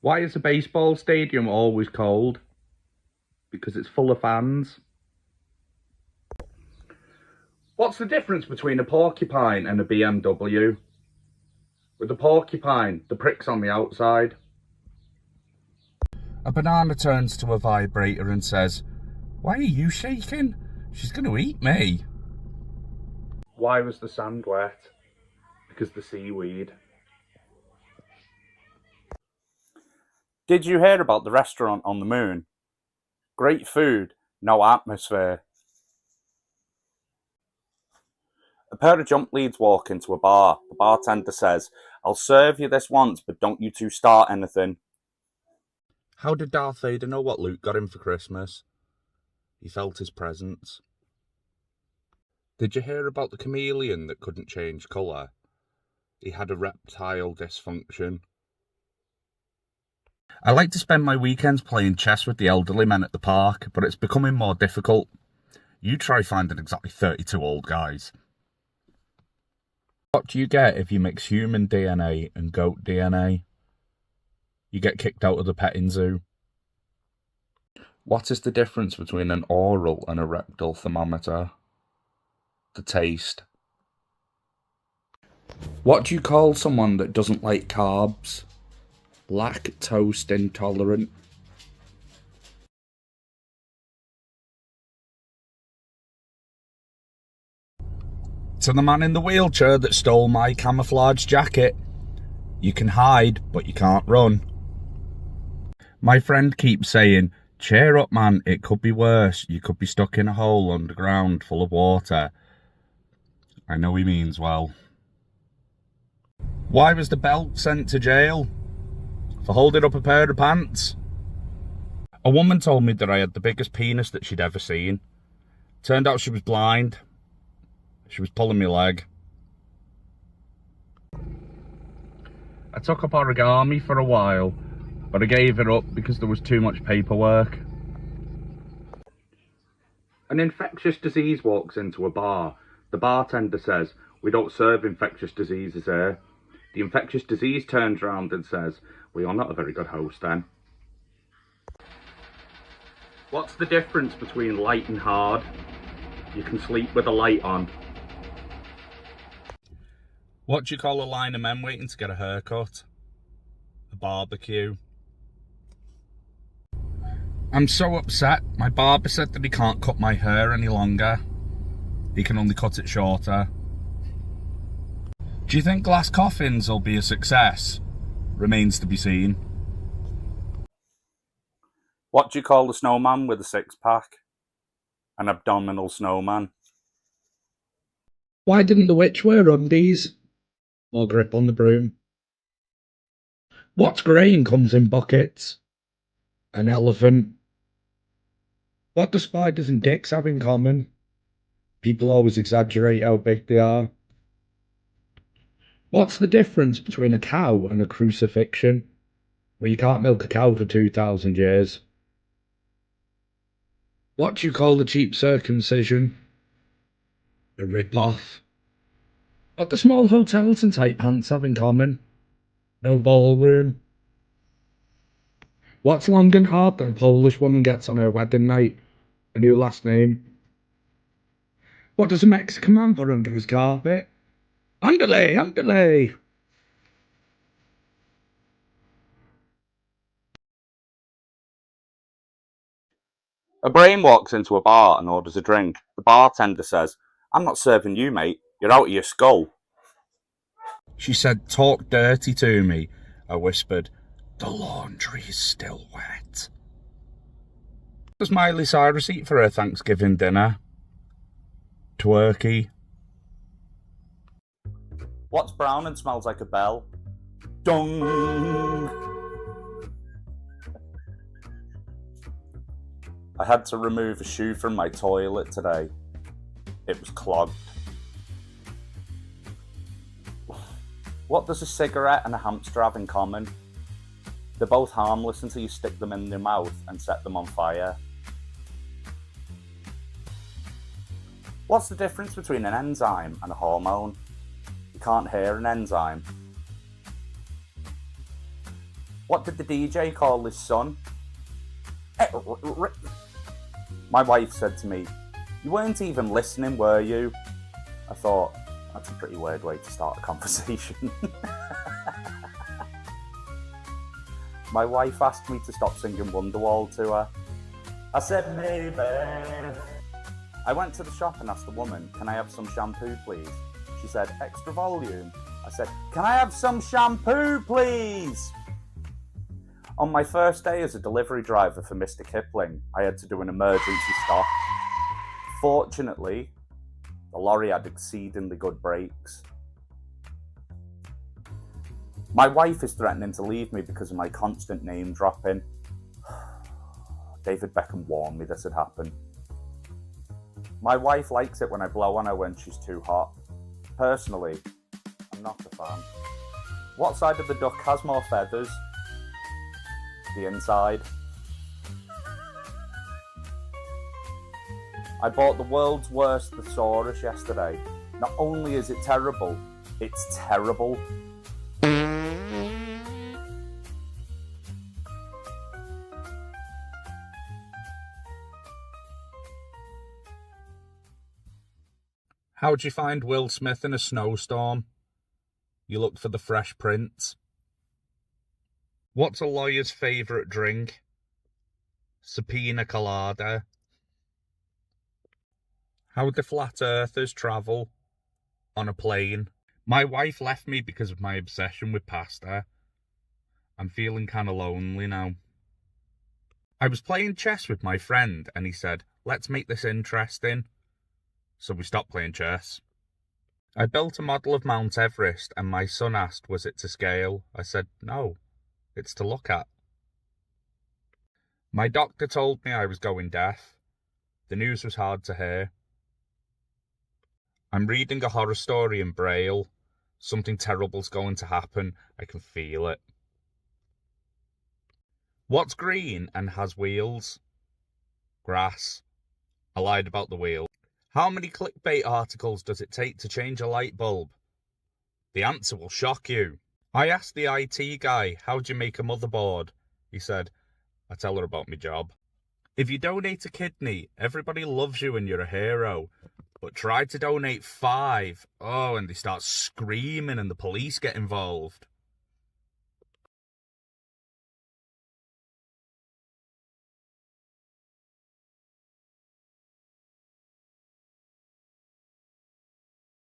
Why is a baseball stadium always cold? Because it's full of fans. What's the difference between a porcupine and a BMW? With a porcupine, the prick's on the outside. A banana turns to a vibrator and says, "Why are you shaking? She's going to eat me." Why was the sand wet? Because the seaweed. Did you hear about the restaurant on the moon? Great food, no atmosphere. A pair of jump leads walk into a bar. The bartender says, "I'll serve you this once, but don't you two start anything." How did Darth Vader know what Luke got him for Christmas? He felt his presence. Did you hear about the chameleon that couldn't change colour? He had a reptile dysfunction. I like to spend my weekends playing chess with the elderly men at the park, but it's becoming more difficult. You try finding exactly 32 old guys. What do you get if you mix human DNA and goat DNA? You get kicked out of the petting zoo. What is the difference between an oral and a rectal thermometer? The taste. What do you call someone that doesn't like carbs? Lactose intolerant. To the man in the wheelchair that stole my camouflage jacket, you can hide, but you can't run. My friend keeps saying, "Cheer up, man, it could be worse. You could be stuck in a hole underground full of water." I know he means well. Why was the belt sent to jail? For holding up a pair of pants. A woman told me that I had the biggest penis that she'd ever seen. Turned out she was blind. She was pulling my leg. I took up origami for a while, but I gave it up because there was too much paperwork. An infectious disease walks into a bar. The bartender says, "We don't serve infectious diseases here." The infectious disease turns around and says, "Well, you're not a very good host then." What's the difference between light and hard? You can sleep with a light on. What do you call a line of men waiting to get a haircut? A barbecue. I'm so upset. My barber said that he can't cut my hair any longer. He can only cut it shorter. Do you think glass coffins will be a success? Remains to be seen. What do you call the snowman with a six-pack? An abdominal snowman. Why didn't the witch wear undies? More grip on the broom. What's grey and comes in buckets? An elephant. What do spiders and dicks have in common? People always exaggerate how big they are. What's the difference between a cow and a crucifixion? Well, you can't milk a cow for 2,000 years. What do you call the cheap circumcision? A rip-off. What do small hotels and tight pants have in common? No ballroom. What's long and hard that a Polish woman gets on her wedding night? A new last name. What does a Mexican man put under his carpet? Underlay, underlay. A brain walks into a bar and orders a drink. The bartender says, "I'm not serving you, mate. You're out of your skull." She said, "Talk dirty to me." I whispered, "The laundry is still wet." Does Miley Cyrus eat for her Thanksgiving dinner? Twerky. What's brown and smells like a bell? Dung. I had to remove a shoe from my toilet today. It was clogged. What does a cigarette and a hamster have in common? They're both harmless until you stick them in your mouth and set them on fire. What's the difference between an enzyme and a hormone? You can't hear an enzyme. What did the DJ call his son? My wife said to me, "You weren't even listening, were you?" I thought, that's a pretty weird way to start a conversation. My wife asked me to stop singing Wonderwall to her. I said, maybe. I went to the shop and asked the woman, "Can I have some shampoo, please?" She said, "Extra volume." I said, "Can I have some shampoo, please?" On my first day as a delivery driver for Mr. Kipling, I had to do an emergency stop. Fortunately, the lorry had exceedingly good brakes. My wife is threatening to leave me because of my constant name dropping. David Beckham warned me this would happen. My wife likes it when I blow on her when she's too hot. Personally, I'm not a fan. What side of the duck has more feathers? The inside. I bought the world's worst thesaurus yesterday. Not only is it terrible, it's terrible. How'd you find Will Smith in a snowstorm? You looked for the Fresh Prince. What's a lawyer's favourite drink? Pina colada. How do flat earthers travel? On a plane. My wife left me because of my obsession with pasta. I'm feeling kinda lonely now. I was playing chess with my friend and he said, "Let's make this interesting." So we stopped playing chess. I built a model of Mount Everest and my son asked, was it to scale? I said, no, it's to look at. My doctor told me I was going deaf. The news was hard to hear. I'm reading a horror story in Braille. Something terrible's going to happen. I can feel it. What's green and has wheels? Grass. I lied about the wheel. How many clickbait articles does it take to change a light bulb? The answer will shock you. I asked the IT guy, how do you make a motherboard? He said, I tell her about my job. If you donate a kidney, everybody loves you and you're a hero. But try to donate 5. Oh, and they start screaming and the police get involved.